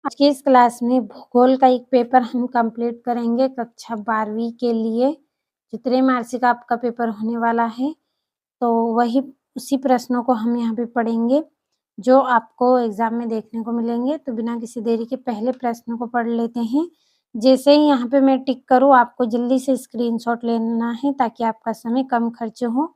आज की इस क्लास में भूगोल का एक पेपर हम कंप्लीट करेंगे कक्षा 12वीं के लिए, जो त्रैमासिक आपका पेपर होने वाला है। तो उसी प्रश्नों को हम यहाँ पे पढ़ेंगे, जो आपको एग्जाम में देखने को मिलेंगे। तो बिना किसी देरी के पहले प्रश्न को पढ़ लेते हैं। जैसे ही यहाँ पे मैं टिक करूँ, आपको जल्दी से स्क्रीनशॉट लेना है ताकि आपका समय कम खर्च हो।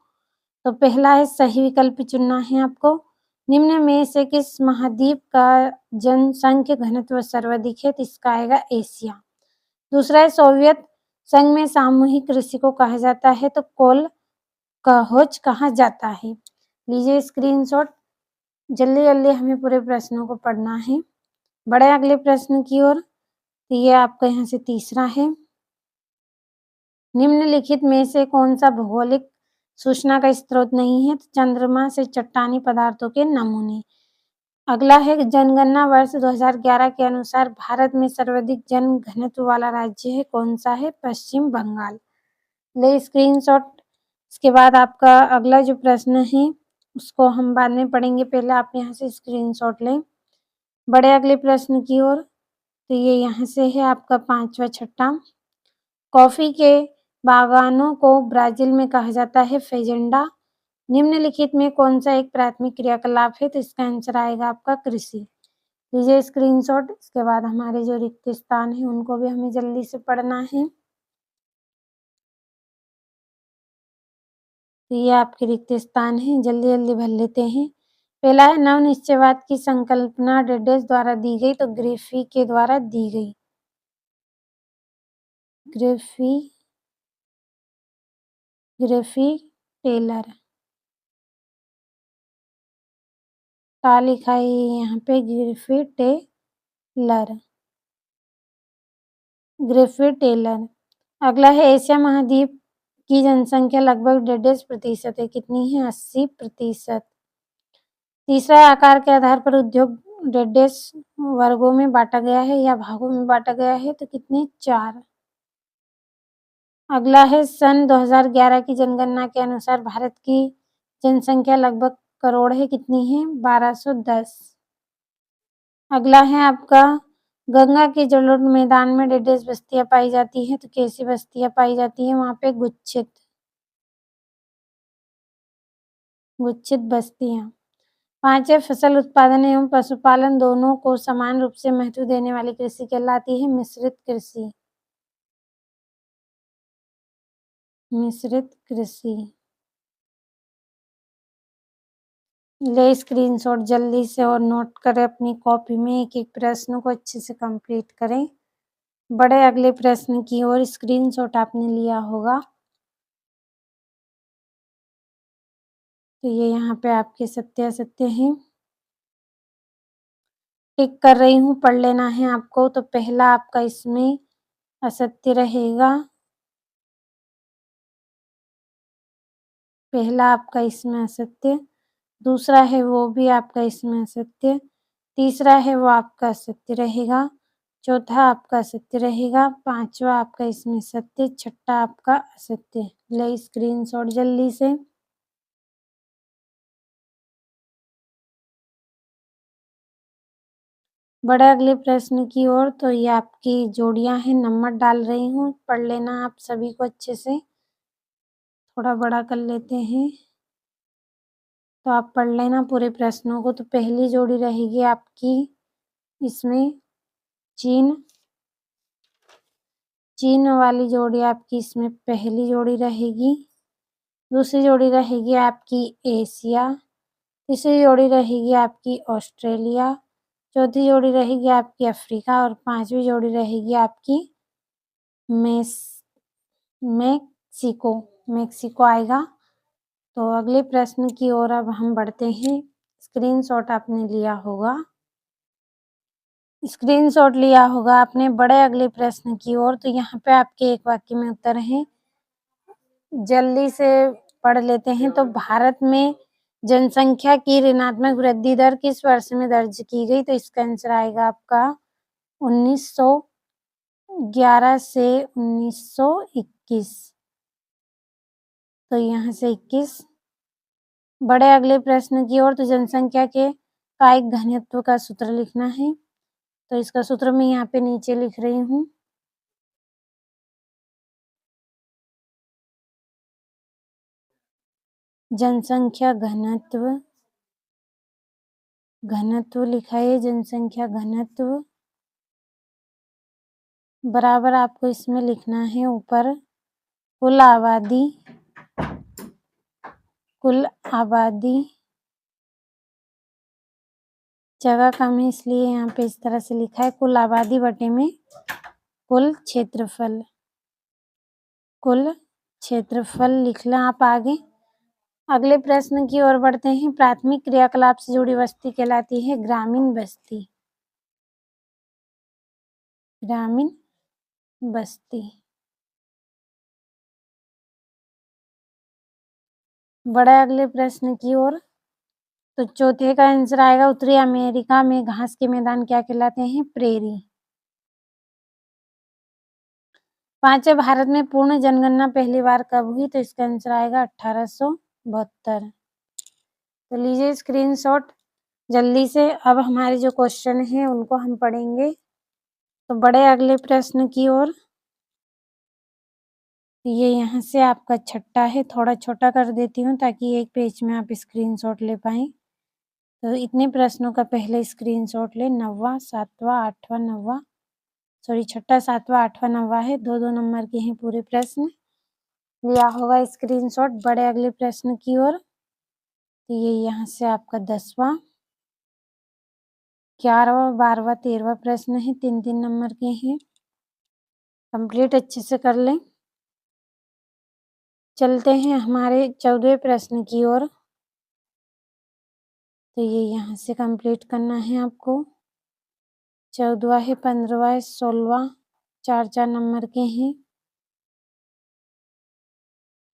तो पहला है, सही विकल्प चुनना है आपको। निम्न में से किस महाद्वीप का जनसंख्या घनत्व सर्वाधिक है? तो इसका आएगा एशिया। दूसरा है, सोवियत संघ में सामूहिक कृषि को कहा जाता है? तो कोल कहोज कहा जाता है। लीजिए स्क्रीनशॉट। जल्दी जल्दी हमें पूरे प्रश्नों को पढ़ना है। बढ़े अगले प्रश्न की ओर। तो ये आपका यहाँ से तीसरा है, निम्नलिखित में से कौन सा भौगोलिक सूचना का स्रोत नहीं है? तो चंद्रमा से चट्टानी पदार्थों के नमूने। अगला है, जनगणना वर्ष 2011 के अनुसार भारत में सर्वाधिक जन घनत्व वाला राज्य है कौन सा है? पश्चिम बंगाल। ले स्क्रीनशॉट। इसके बाद आपका अगला जो प्रश्न है उसको हम बाद में पढ़ेंगे, पहले आप यहाँ से स्क्रीनशॉट लें। बड़े अगले प्रश्न की ओर। तो ये यहाँ से है आपका पांचवा छठा। कॉफी के बागानों को ब्राजील में कहा जाता है फेजेंडा। निम्नलिखित में कौन सा एक प्राथमिक क्रियाकलाप है? तो इसका आंसर आएगा आपका कृषि। लीजिए स्क्रीनशॉट। इसके बाद हमारे जो रिक्त स्थान है उनको भी हमें जल्दी से पढ़ना है। तो ये आपके रिक्त स्थान है, जल्दी जल्दी भर लेते हैं। पहला है, नव निश्चयवाद की संकल्पना डेडेस द्वारा दी गई? तो ग्रिफी के द्वारा दी गई। ग्रिफी टेलर का लिखा है यहाँ पे ग्रिफिथ टेलर। अगला है, एशिया महाद्वीप की जनसंख्या लगभग 1.5% है, कितनी है? 80%। तीसरा है, आकार के आधार पर उद्योग 1.5 वर्गों में बांटा गया है या भागों में बांटा गया है? तो कितने? 4। अगला है, सन 2011 की जनगणना के अनुसार भारत की जनसंख्या लगभग करोड़ है, कितनी है? 1210। अगला है आपका, गंगा के जलोढ़ मैदान में 1.5 बस्तियां पाई जाती है? तो कैसी बस्तियां पाई जाती है वहां पे? गुच्छित बस्तियां। 5 है, फसल उत्पादन एवं पशुपालन दोनों को समान रूप से महत्व देने वाली कृषि कहलाती है? मिश्रित कृषि। ले स्क्रीनशॉट जल्दी से और नोट करें अपनी कॉपी में, एक एक प्रश्न को अच्छे से कंप्लीट करें। बड़े अगले प्रश्न की ओर। स्क्रीनशॉट आपने लिया होगा, तो ये यहाँ पे आपके सत्य असत्य हैं। टिक कर रही हूँ, पढ़ लेना है आपको। तो पहला आपका इसमें असत्य रहेगा, पहला आपका इसमें असत्य। दूसरा है वो भी आपका इसमें असत्य। तीसरा है वो आपका असत्य रहेगा। चौथा आपका असत्य रहेगा। पांचवा आपका इसमें सत्य। छठा आपका असत्य। ले स्क्रीनशॉट जल्दी से। बढ़े अगले प्रश्न की ओर। तो ये आपकी जोड़ियां हैं, नंबर डाल रही हूँ, पढ़ लेना आप सभी को अच्छे से। थोड़ा बड़ा कर लेते हैं, तो आप पढ़ लेना पूरे प्रश्नों को। तो पहली जोड़ी रहेगी आपकी इसमें चीन वाली जोड़ी आपकी इसमें पहली जोड़ी रहेगी। दूसरी जोड़ी रहेगी आपकी एशिया। तीसरी जोड़ी रहेगी आपकी ऑस्ट्रेलिया। चौथी जोड़ी रहेगी आपकी अफ्रीका और पांचवी जोड़ी रहेगी आपकी मैक्सिको आएगा। तो अगले प्रश्न की ओर अब हम बढ़ते हैं। स्क्रीनशॉट आपने लिया होगा, आपने बड़े अगले प्रश्न की ओर। तो यहाँ पे आपके एक वाक्य में उत्तर है, जल्दी से पढ़ लेते हैं। तो भारत में जनसंख्या की ऋणात्मक वृद्धि दर किस वर्ष में दर्ज की गई? तो इसका आंसर आएगा आपका 1911 से 1921। तो यहाँ से 21। बड़े अगले प्रश्न की ओर। तो जनसंख्या के कायिक घनत्व का सूत्र लिखना है। तो इसका सूत्र मैं यहाँ पे नीचे लिख रही हूँ। जनसंख्या घनत्व लिखा है, जनसंख्या घनत्व बराबर आपको इसमें लिखना है ऊपर कुल आबादी जगह कम है इसलिए यहाँ पे इस तरह से लिखा है, कुल आबादी बटे में कुल क्षेत्रफल लिख लें आप आगे। अगले प्रश्न की ओर बढ़ते हैं। प्राथमिक क्रियाकलाप से जुड़ी बस्ती कहलाती है ग्रामीण बस्ती। बढ़े अगले प्रश्न की ओर। तो चौथे का आंसर आएगा उत्तरी अमेरिका में घास के मैदान क्या कहलाते हैं? प्रेरी। पांचवें, भारत में पूर्ण जनगणना पहली बार कब हुई? तो इसका आंसर आएगा 1872। तो लीजिए स्क्रीनशॉट जल्दी से। अब हमारे जो क्वेश्चन हैं उनको हम पढ़ेंगे। तो बढ़े अगले प्रश्न की ओर। ये यहाँ से आपका छठा है, थोड़ा छोटा कर देती हूँ ताकि एक पेज में आप स्क्रीनशॉट ले पाएं। तो इतने प्रश्नों का पहले स्क्रीनशॉट ले। नौवां, सातवां, आठवां, नौवां, सॉरी छठा, सातवां, आठवां, नौवां है, 2-2 नंबर के हैं पूरे प्रश्न। लिया होगा स्क्रीनशॉट। बढ़े अगले प्रश्न की ओर। तो ये यहाँ से आपका 10वां, 11वां, 12वां, 13वां प्रश्न है, 3-3 नंबर के हैं। कंप्लीट अच्छे से कर लें। चलते हैं हमारे 14वें प्रश्न की ओर। तो ये यहाँ से कंप्लीट करना है आपको। 14वां है, 15वां है, 16वां, 4-4 नंबर के हैं।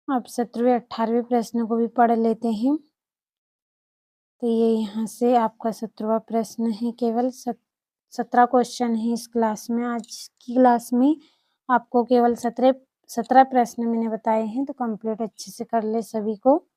अब 17वें 18वें प्रश्न को भी पढ़ लेते हैं। तो ये यहाँ से आपका 17वां प्रश्न है। केवल 17 क्वेश्चन है इस क्लास में। आज की क्लास में आपको केवल 17 प्रश्न मैंने बताए हैं, तो कंप्लीट अच्छे से कर ले सभी को।